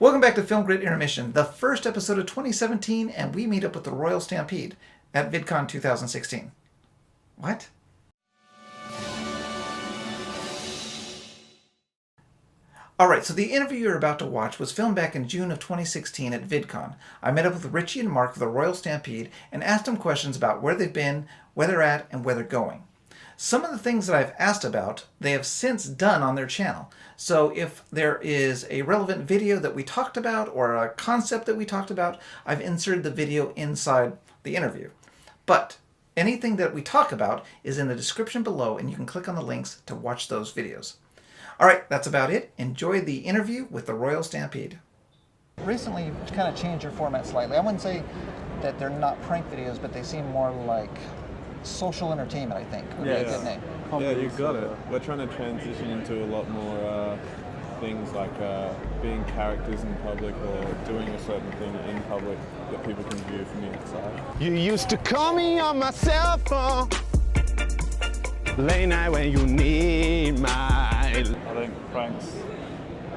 Welcome back to Film Grid Intermission, the first episode of 2017, and we meet up with the Royal Stampede at VidCon 2016. What? Alright, so the interview you're about to watch was filmed back in June of 2016 at VidCon. I met up with Richy and Mark of the Royal Stampede and asked them questions about where they've been, where they're at, and where they're going. Some of the things that I've asked about, they have since done on their channel. So if there is a relevant video that we talked about or a concept that we talked about, I've inserted the video inside the interview. But anything that we talk about is in the description below, and you can click on the links to watch those videos. Alright, that's about it. Enjoy the interview with the Royal Stampede. Recently, you've kind of changed your format slightly. I wouldn't say that they're not prank videos, but they seem more like social entertainment, I think, would be a good name. Yeah, you got it. We're trying to transition into a lot more things like being characters in public or doing a certain thing in public that people can view from the outside. You used to call me on my cell phone late night when you need my... I think pranks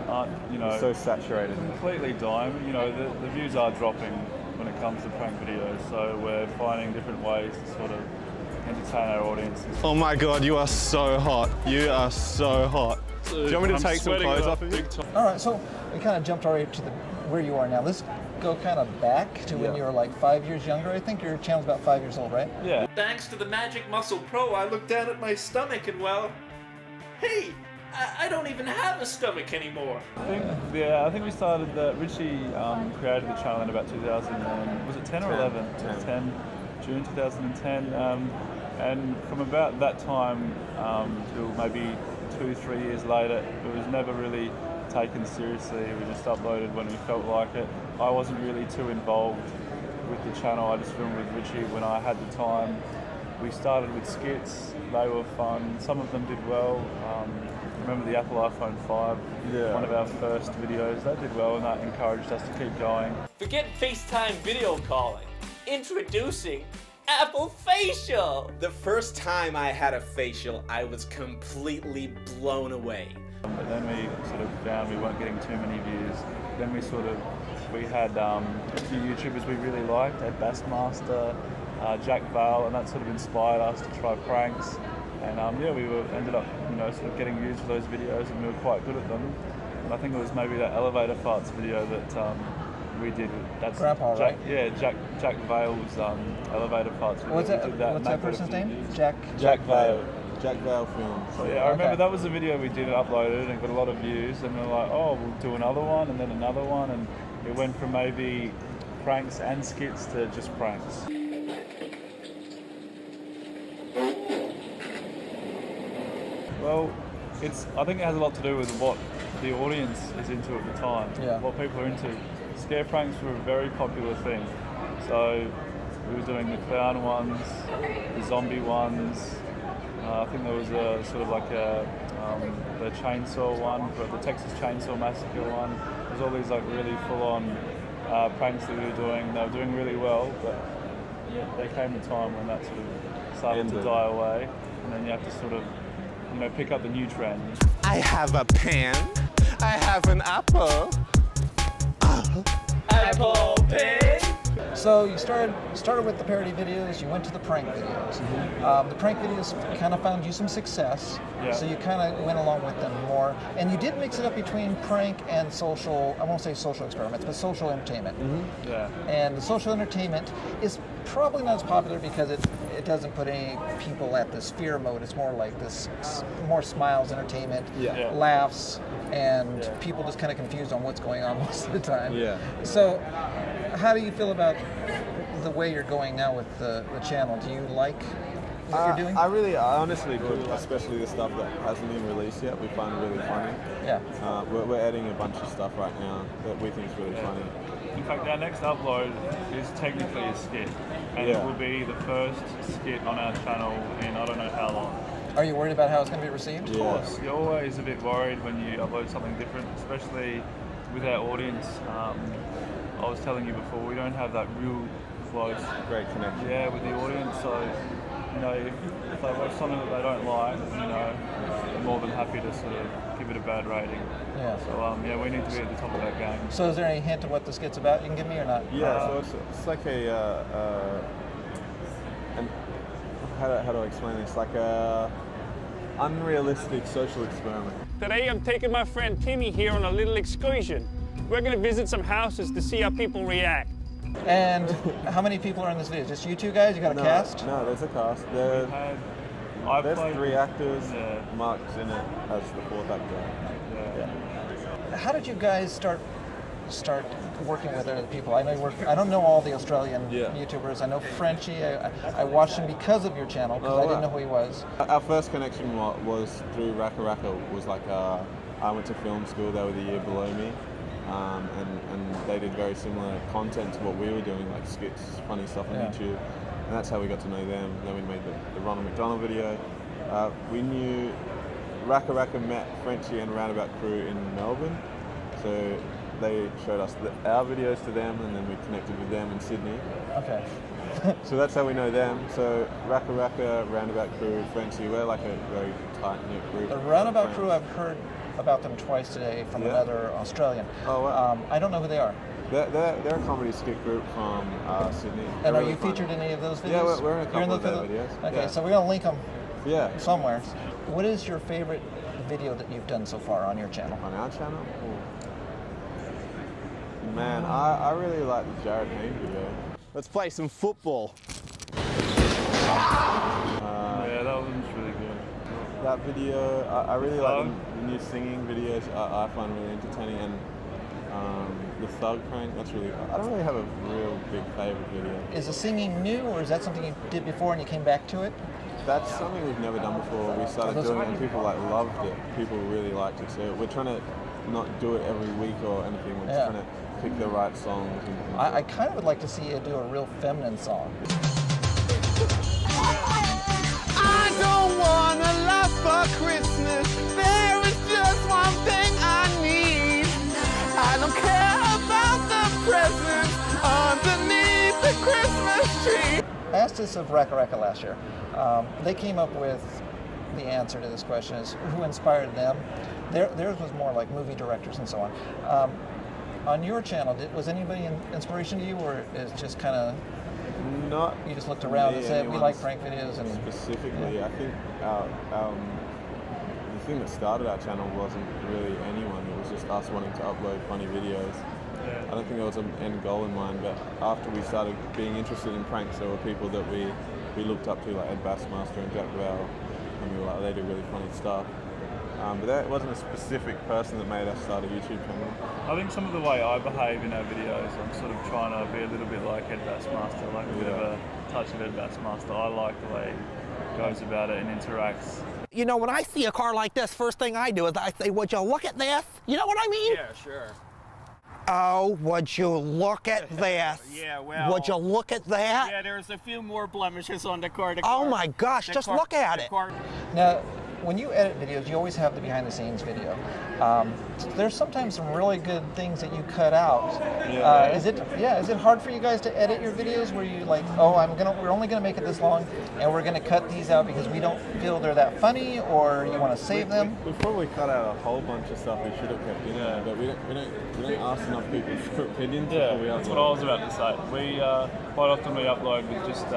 aren't, so saturated. completely dying. The views are dropping when it comes to prank videos, so we're finding different ways to sort of entertain our audiences. Oh my god, you are so hot. You are so hot. Do you want me to take some clothes off of you? Alright, so we kind of jumped already to where you are now. Let's go kind of back to when you were like 5 years younger. I think your channel's about 5 years old, right? Yeah. Thanks to the Magic Muscle Pro, I looked down at my stomach and, well, hey, I don't even have a stomach anymore. I think we started Richy created the channel in about 2000, was it 10 or 11? 10. June 2010. And from about that time till maybe 2-3 years later, it was never really taken seriously. We just uploaded when we felt like it. I wasn't really too involved with the channel. I just filmed with Richy when I had the time. We started with skits. They were fun. Some of them did well. Remember the Apple iPhone 5? Yeah. One of our first videos. That did well, and that encouraged us to keep going. Forget FaceTime video calling. Introducing Apple Facial! The first time I had a facial, I was completely blown away. But then we sort of found we weren't getting too many views. Then we had a few YouTubers we really liked, had Bassmaster, Jack Vale, and that sort of inspired us to try pranks. And we ended up, sort of getting views for those videos, and we were quite good at them. And I think it was maybe that elevator farts video that we did. That's Grandpa, Jack, right? Yeah, Jack Vale's elevator farts video. What's that person's name? Jack Vale. Jack Vale films. So yeah, I remember that was the video we did and uploaded and got a lot of views, and we were like, oh, we'll do another one, and then another one, and it went from maybe pranks and skits to just pranks. Well, I think it has a lot to do with what the audience is into at the time, what people are into. Scare pranks were a very popular thing. So we were doing the clown ones, the zombie ones. I think there was a sort of like the chainsaw one, the Texas Chainsaw Massacre one. There's all these like really full-on pranks that we were doing. They were doing really well, but there came a time when that sort of started to die away, and then you have to sort of pick up the new trend. I have a pen. I have an apple. Apple Pig! So you started with the parody videos, you went to the prank videos. The prank videos kind of found you some success, so you kind of went along with them more. And you did mix it up between prank and social, I won't say social experiments, but social entertainment. Yeah. And the social entertainment is probably not as popular because it doesn't put any people at this fear mode. It's more like this, more smiles, entertainment, laughs, and people just kind of confused on what's going on most of the time. Yeah. So how do you feel about the way you're going now with the channel? Do you like what you're doing? I honestly do, especially the stuff that hasn't been released yet. We find really funny. Yeah. We're adding a bunch of stuff right now that we think is really funny. In fact, our next upload is technically a skit, and it will be the first skit on our channel in I don't know how long. Are you worried about how it's going to be received? Of course. You're always a bit worried when you upload something different, especially with our audience. I was telling you before, we don't have that real close, great connection. Yeah, with the audience. So you know, if they watch something that they don't like, you know, I'm more than happy to sort of give it a bad rating. Yeah. So yeah, we need to be at the top of that game. So is there any hint of what the skit's about you can give me or not? Yeah, so it's like how do I explain this? Like a unrealistic social experiment. Today I'm taking my friend Timmy here on a little excursion. We're going to visit some houses to see how people react. And how many people are in this video? Just you two guys? You got a cast? No, there's a cast. There's 3 actors. Yeah. Mark's in it as the 4th actor. Yeah. How did you guys start working with other people? I know I don't know all the Australian YouTubers. I know Frenchy. I watched him because of your channel because I didn't know who he was. Our first connection was through RackaRacka. Was like I went to film school. They were the year below me, and they did very similar content to what we were doing, like skits, funny stuff on YouTube. And that's how we got to know them. Then we made the Ronald McDonald video. We knew RackaRacka met Frenchy and Roundabout Crew in Melbourne, so they showed us our videos to them, and then we connected with them in Sydney. Okay. So that's how we know them. So RackaRacka, Roundabout Crew, Frenchy, we're like a very tight-knit group. The Roundabout Crew, I've heard about them twice today from another Australian. Oh, wow. I don't know who they are. They're a comedy skit group from Sydney. And are you featured in any of those videos? Yeah, we're in a couple of their videos. Okay, so we're going to link them somewhere. What is your favorite video that you've done so far on your channel? On our channel? Ooh. Man, I really like the Jarryd Hayne video. Let's play some football. Yeah, that one's really good. That video, I really like the new singing videos. I find really entertaining, and the thug prank. That's really. I don't really have a real big favorite video. Is the singing new, or is that something you did before and you came back to it? That's something we've never done before. We started doing it, and people loved it. People really liked it. So we're trying to not do it every week or anything. We're just trying to pick the right songs. I kind of would like to see you do a real feminine song. I don't want a lot for Christmas. There is just one thing I need. I don't care about the presents underneath the Christmas tree. I asked this of RackaRacka last year. They came up with the answer to this question is who inspired them. Theirs was more like movie directors and so on. On your channel, was anybody an inspiration to you, or is just kind of not? You just looked around and said we like prank videos and specifically. I think the thing that started our channel wasn't really anyone. It was just us wanting to upload funny videos. I don't think there was an end goal in mind, but after we started being interested in pranks, there were people that we looked up to, like Bassmaster and Vale, and we were like, they do really funny stuff. But that wasn't a specific person that made us start a YouTube channel. I think some of the way I behave in our videos, I'm sort of trying to be a little bit like Ed Bassmaster, like a bit of a touch of Ed Bassmaster. I like the way he goes about it and interacts. You know, when I see a car like this, first thing I do is I say, would you look at this? You know what I mean? Yeah, sure. Oh, would you look at this? Yeah, well... Would you look at that? Yeah, there's a few more blemishes on the car. Oh my gosh, just look at it. Now, when you edit videos, you always have the behind-the-scenes video. There's sometimes some really good things that you cut out. Is it hard for you guys to edit your videos where you like, oh, we're only gonna make it this long, and we're gonna cut these out because we don't feel they're that funny, or you want to save them? We probably cut out a whole bunch of stuff we should have kept in there, but we don't ask enough people for opinions before we upload. That's what I was about to say. We quite often we upload with just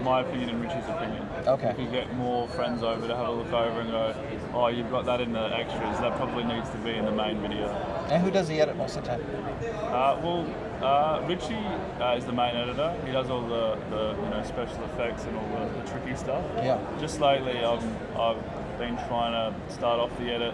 my opinion and Richie's opinion. Okay. We could get more friends over to have a look over and go, oh, you've got that in the extras. That probably needs to be in the main video. And who does the edit most of the time? Richy is the main editor. He does all the special effects and all the tricky stuff. Yeah. Just lately, I've been trying to start off the edit,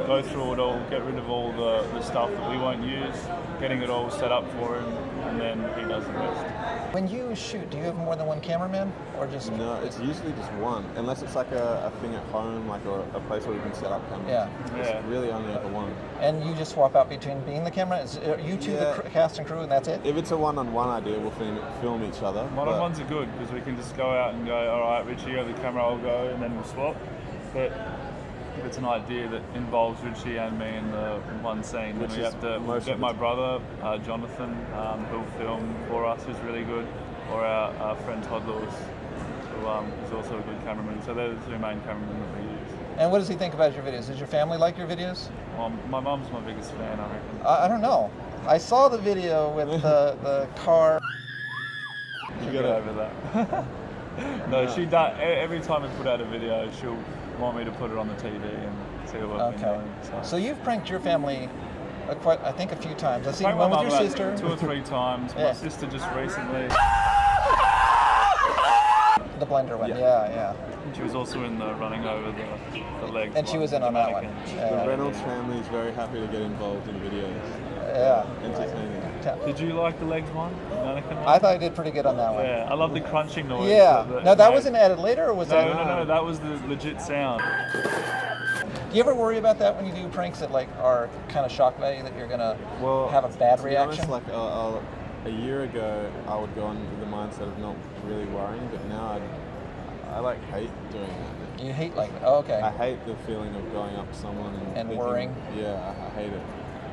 go through it all, get rid of all the stuff that we won't use, getting it all set up for him, and then he does the rest. When you shoot, do you have more than one cameraman, or just? No, it's usually just one, unless it's like a thing at home, like or a place where you can set up cameras. Yeah. It's really only ever one. And you just swap out between being the camera? Is you two the cast and crew, and that's it? If it's a one-on-one idea, we'll film each other. One-on-ones are good because we can just go out and go, all right, Richy, you have the camera, I'll go, and then we'll swap. But if it's an idea that involves Richy and me in the one scene, then we have to get my brother, Jonathan, who'll film for us, who's really good, or our friend Todd Lewis, who is also a good cameraman. So they're the two main cameramen that we use. And what does he think about your videos? Does your family like your videos? My mum's my biggest fan, I reckon. I don't know. I saw the video with the car. You got over that. No, she does. Every time we put out a video, she'll want me to put it on the TV and see what I've been doing. So you've pranked your family quite, I think, a few times. I've seen Pranked one my with your mum sister. 2 or 3 times. My sister just recently. The blender one, yeah. And she was also in the running over the legs. And she was in on that one. The Reynolds family is very happy to get involved in videos. Yeah. Entertaining. Did you like the legs one? Mannequin one? I thought I did pretty good on that one. Yeah, I love the crunching noise. Yeah. Now that wasn't added later, or was that? No, that was the legit sound. Do you ever worry about that when you do pranks that like are kind of shock value, that you're gonna have a bad reaction? To be honest, like a year ago, I would go on with the mindset of not really worrying, but now I like hate doing that. You hate like, oh, okay. I hate the feeling of going up to someone and thinking, worrying. Yeah, I hate it.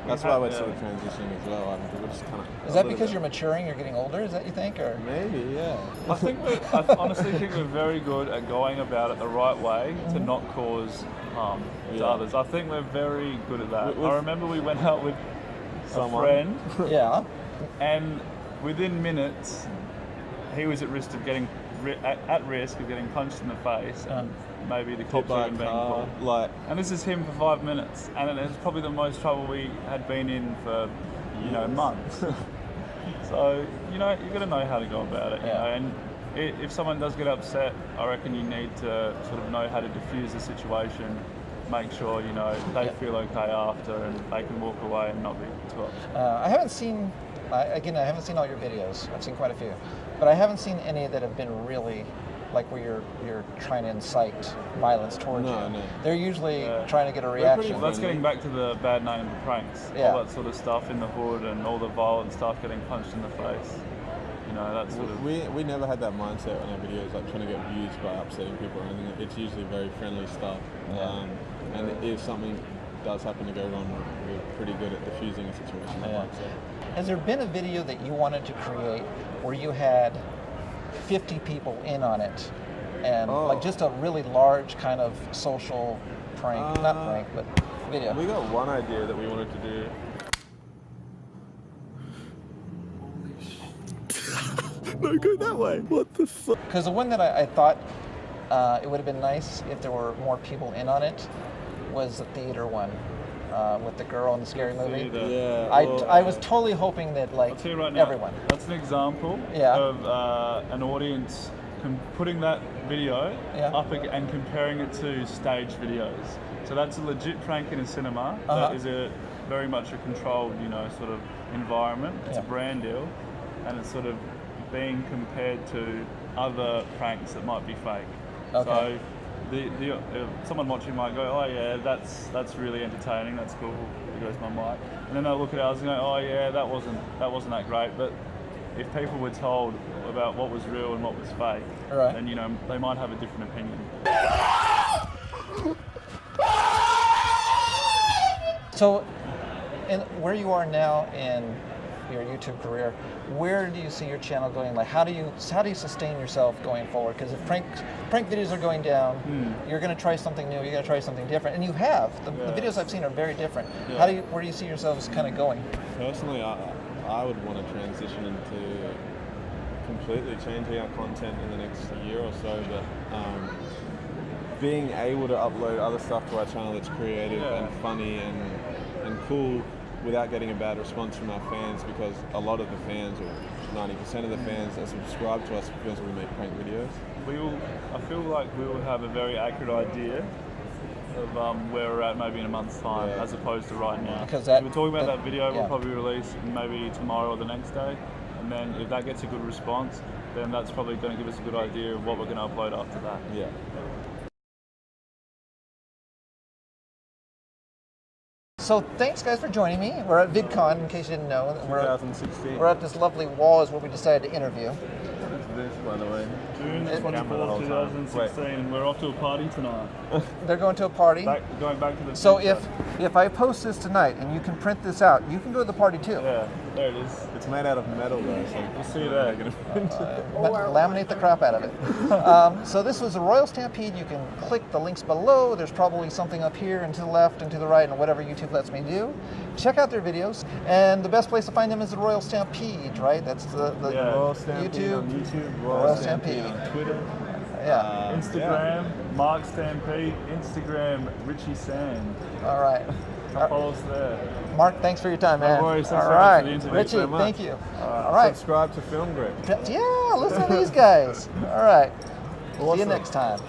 That's why we're sort of transitioning as well. We're just kind of. Is that because you're maturing? You're getting older? Is that you think, or maybe? Yeah. I honestly think we're very good at going about it the right way to not cause harm to others. I think we're very good at that. I remember we went out with a friend. Yeah. And within minutes, he was at risk of getting punched in the face and maybe the cops even being called. And this is him for 5 minutes, and it's probably the most trouble we had been in for months. So you got to know how to go about it. Yeah. You know? And if someone does get upset, I reckon you need to sort of know how to diffuse the situation. Make sure they feel okay after, and they can walk away and not be too upset. I haven't seen. I haven't seen all your videos. I've seen quite a few, but I haven't seen any that have been really like where you're trying to incite violence towards you. No. They're usually trying to get a reaction. That's getting back to the bad name of pranks. Yeah. All that sort of stuff in the hood and all the violent stuff, getting punched in the face. That sort of. We never had that mindset on our videos, like trying to get views by upsetting people or anything. It's usually very friendly stuff. Yeah. And if something does happen to go wrong, we're pretty good at diffusing a situation. Yeah. Has there been a video that you wanted to create where you had 50 people in on it, and like just a really large kind of social prank, not prank, but video? We got one idea that we wanted to do. No, go that way. What the fuck? Because the one that I thought it would have been nice if there were more people in on it was the theater one. With the girl in the scary movie. Yeah. I was totally hoping that I'll tell you right now, everyone. That's an example of an audience putting that video up and comparing it to stage videos. So that's a legit prank in a cinema. That is very much a controlled, sort of environment. It's a brand deal, and it's sort of being compared to other pranks that might be fake. Okay. So someone watching might go, oh yeah, that's really entertaining, that's cool, there goes my mic. And then they'll look at ours and go, oh yeah, that wasn't that great. But if people were told about what was real and what was fake, then they might have a different opinion. So, where you are now in your YouTube career, where do you see your channel going? Like, how do you sustain yourself going forward? Because if prank videos are going down, you're going to try something new. You're going to try something different, and you have. The videos I've seen are very different. Yeah. Where do you see yourselves kind of going? Personally, I would want to transition into completely changing our content in the next year or so. But being able to upload other stuff to our channel that's creative and funny and cool, without getting a bad response from our fans, because a lot of the fans, or 90% of the fans, are subscribed to us because we make prank videos. I feel like we will have a very accurate idea of where we're at maybe in a month's time, as opposed to right now. Because we're talking about that video, we'll probably release maybe tomorrow or the next day, and then if that gets a good response, then that's probably going to give us a good idea of what we're going to upload after that. Yeah. So thanks guys for joining me. We're at VidCon, in case you didn't know. 2016. We're at this lovely wall is where we decided to interview. What is this, by the way? June 24th, 2016, and we're off to a party tonight. They're going to a party. Going back to the So future. if I post this tonight and you can print this out, you can go to the party too. Yeah, there it is. It's made out of metal though, so We'll see you there. Laminate the crap out of it. So this was the Royal Stampede. You can click the links below. There's probably something up here and to the left and to the right and whatever YouTube lets me do. Check out their videos. And the best place to find them is the Royal Stampede, right? That's the Royal Stampede YouTube. on YouTube, Royal Stampede. on Twitter. Yeah. Instagram, Mark Stampede. Instagram, Richy Sand. All right. Come follow us there. Mark, thanks for your time, man. No worries. Thanks All so much right. for the interview. Richy, so much. thank you. All right. Subscribe to Film Grip. Yeah, listen to these guys. All right. See you next time.